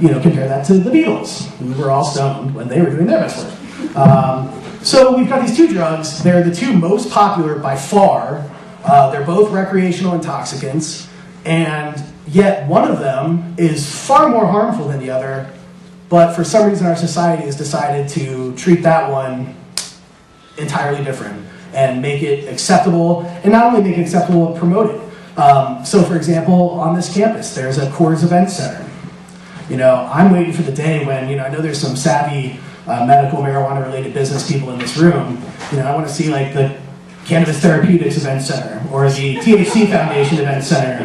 You know, compare that to the Beatles, who were all stoned when they were doing their best work. So we've got these two drugs. They're the two most popular by far. They're both recreational intoxicants, and yet one of them is far more harmful than the other, but for some reason our society has decided to treat that one entirely different and make it acceptable, and not only make it acceptable, but promote it. So for example, on this campus, there's a Coors Event Center. You know, I'm waiting for the day when, you know, I know there's some savvy medical marijuana-related business people in this room. You know, I want to see like the Cannabis Therapeutics Event Center or the THC Foundation Event Center,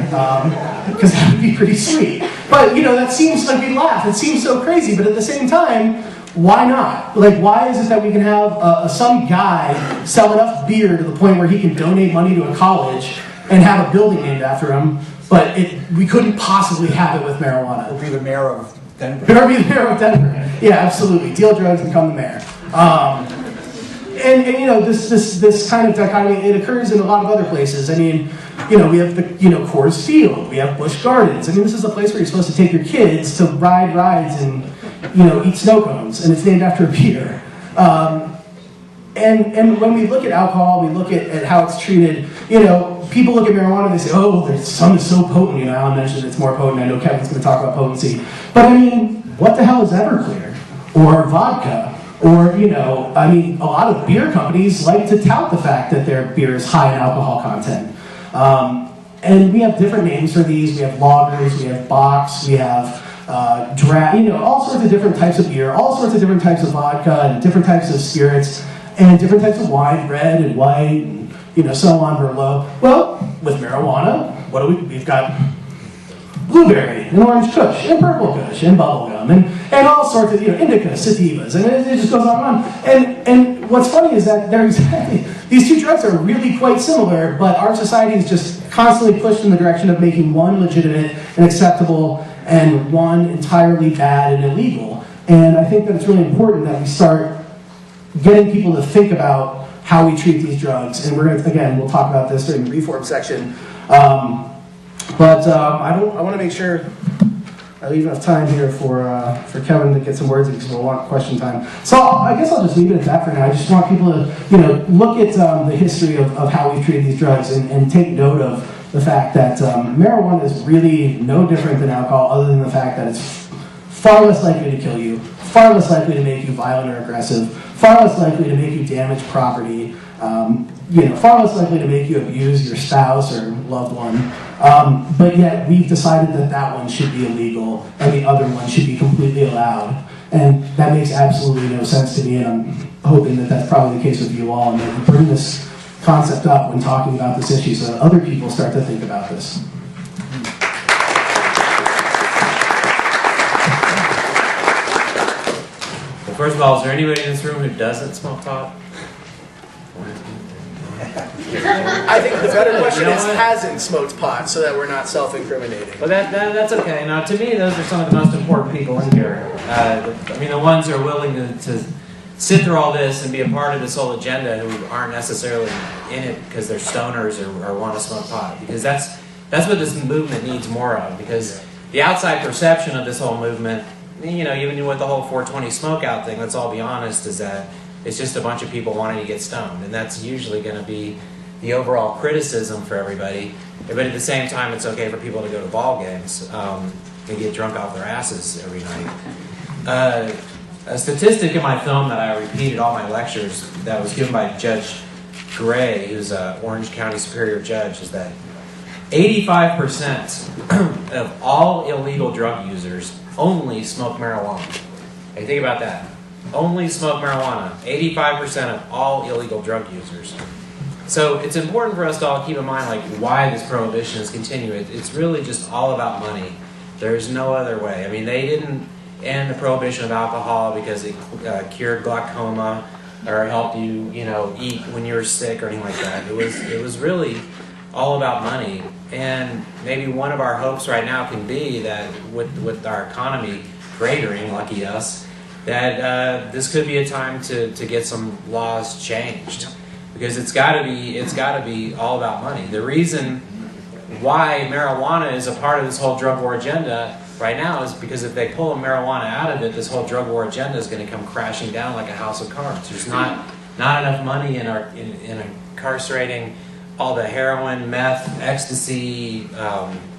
because that would be pretty sweet. But, you know, that seems like we laugh. It seems so crazy, but at the same time, why not? Like, why is it that we can have some guy sell enough beer to the point where he can donate money to a college and have a building named after him, but we couldn't possibly have it with marijuana? Or be the mayor of Denver. Or be the mayor of Denver. Yeah, absolutely. Deal drugs, become the mayor. And you know, this kind of dichotomy, it occurs in a lot of other places. I mean, you know, we have the, you know, Coors Field, we have Busch Gardens. I mean, this is a place where you're supposed to take your kids to ride rides and, you know, eat snow cones, and it's named after a beer. And when we look at alcohol, we look at how it's treated, you know, people look at marijuana and they say, oh, some is so potent. You know, Alan mentioned it's more potent. I know Kevin's going to talk about potency. But I mean, what the hell is Everclear? Or vodka? Or, you know, I mean, a lot of beer companies like to tout the fact that their beer is high in alcohol content. And we have different names for these. We have lagers, we have bocks, we have draft, you know, all sorts of different types of beer, all sorts of different types of vodka, and different types of spirits, and different types of wine, red and white, and, you know, so on, Merlot. Well, with marijuana, what do we've got blueberry, and orange kush, and purple kush, and bubblegum, and all sorts of, you know, indica, sativas, and it just goes on and on. And what's funny is that they're exactly, these two drugs are really quite similar, but our society is just constantly pushed in the direction of making one legitimate and acceptable and one entirely bad and illegal. And I think that it's really important that we start getting people to think about how we treat these drugs. And we're going to, again, we'll talk about this during the reform section. I want to make sure I leave enough time here for Kevin to get some words in, because we'll want question time. So I guess I'll just leave it at that for now. I just want people to, you know, look at the history of how we've treated these drugs and take note of the fact that marijuana is really no different than alcohol, other than the fact that it's far less likely to kill you, far less likely to make you violent or aggressive, far less likely to make you damage property, you know, far less likely to make you abuse your spouse or loved one. But yet we've decided that that one should be illegal and the other one should be completely allowed. And that makes absolutely no sense to me, and I'm hoping that that's probably the case with you all, and that we bring this concept up when talking about this issue so that other people start to think about this. Well, first of all, is there anybody in this room who doesn't smoke pot? I think the better question is, hasn't smoked pot, so that we're not self-incriminating. Well, that's okay. Now, to me, those are some of the most important people in here. I mean, the ones who are willing to sit through all this and be a part of this whole agenda, who aren't necessarily in it because they're stoners or want to smoke pot. Because that's what this movement needs more of. Because the outside perception of this whole movement, you know, even with the whole 420 smokeout thing, let's all be honest, is that it's just a bunch of people wanting to get stoned. And that's usually going to be the overall criticism for everybody. But at the same time, it's okay for people to go to ball games and get drunk off their asses every night. A statistic in my film that I repeated all my lectures that was given by Judge Gray, who's an Orange County Superior Judge, is that 85% of all illegal drug users only smoke marijuana. Hey, think about that. Only smoke marijuana. 85% of all illegal drug users. So it's important for us to all keep in mind, like, why this prohibition is continuing. It's really just all about money. There's no other way. I mean, they didn't end the prohibition of alcohol because it cured glaucoma or helped you, you know, eat when you were sick or anything like that. It was really all about money. And maybe one of our hopes right now can be that with our economy cratering, lucky us, that this could be a time to get some laws changed, because it's got to be all about money. The reason why marijuana is a part of this whole drug war agenda right now is because if they pull marijuana out of it, this whole drug war agenda is going to come crashing down like a house of cards. There's not enough money in incarcerating all the heroin, meth, ecstasy,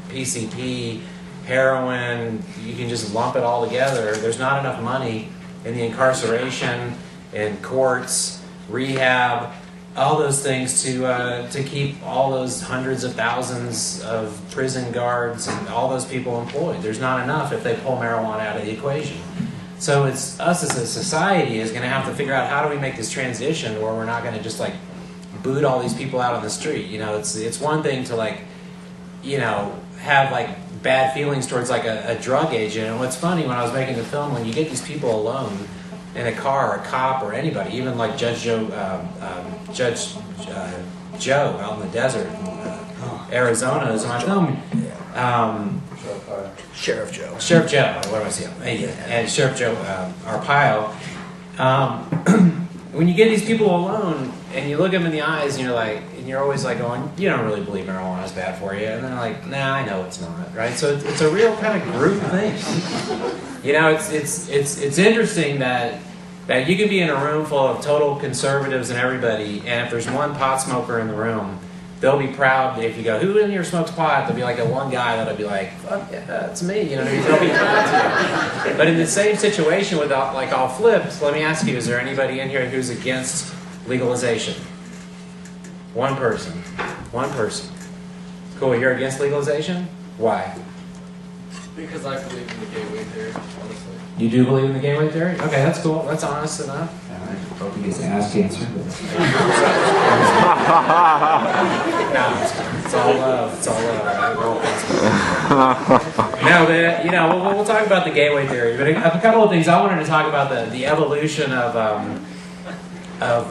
PCP, heroin. You can just lump it all together. There's not enough money in the incarceration, in courts, rehab, all those things to keep all those hundreds of thousands of prison guards and all those people employed. There's not enough if they pull marijuana out of the equation. So it's us as a society is going to have to figure out how do we make this transition where we're not going to just like boot all these people out on the street. You know, it's one thing to like, you know, have like bad feelings towards like a drug agent. And what's funny, when I was making the film, when you get these people alone in a car, or a cop, or anybody, even like Judge Joe out in the desert in Arizona is in my film. Sheriff Joe. What am I saying? And Sheriff Joe Arpaio. When you get these people alone and you look them in the eyes and you're like, and you're always like going, you don't really believe marijuana is bad for you, and they're like, nah, I know it's not, right? So it's a real kind of group thing. You know, it's interesting that you can be in a room full of total conservatives and everybody, and if there's one pot smoker in the room, they'll be proud if you go, who in here smokes pot? There'll be like that one guy that'll be like, fuck yeah, that's me. You know, they'll be proud to. But in the same situation with like all flipped, let me ask you, is there anybody in here who's against legalization? One person. One person. Cool, you're against legalization? Why? Because I believe in the gateway theory, honestly. You do believe in the gateway theory? Okay, that's cool. That's honest enough. Hope he gets ass cancer. No, it's all love. It's all love. No, but you know, we'll talk about the gateway theory. But a couple of things I wanted to talk about the evolution of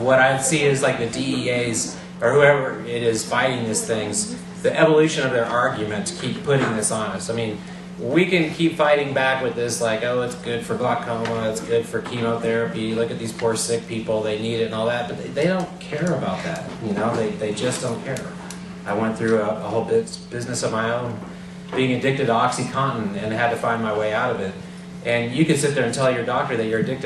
what I see as like the DEA's or whoever it is fighting these things, the evolution of their argument to keep putting this on us. I mean, we can keep fighting back with this, like, oh, it's good for glaucoma, it's good for chemotherapy, look at these poor sick people, they need it and all that, but they don't care about that, you know, they just don't care. I went through a whole business of my own, being addicted to OxyContin, and had to find my way out of it. And you could sit there and tell your doctor that you're addicted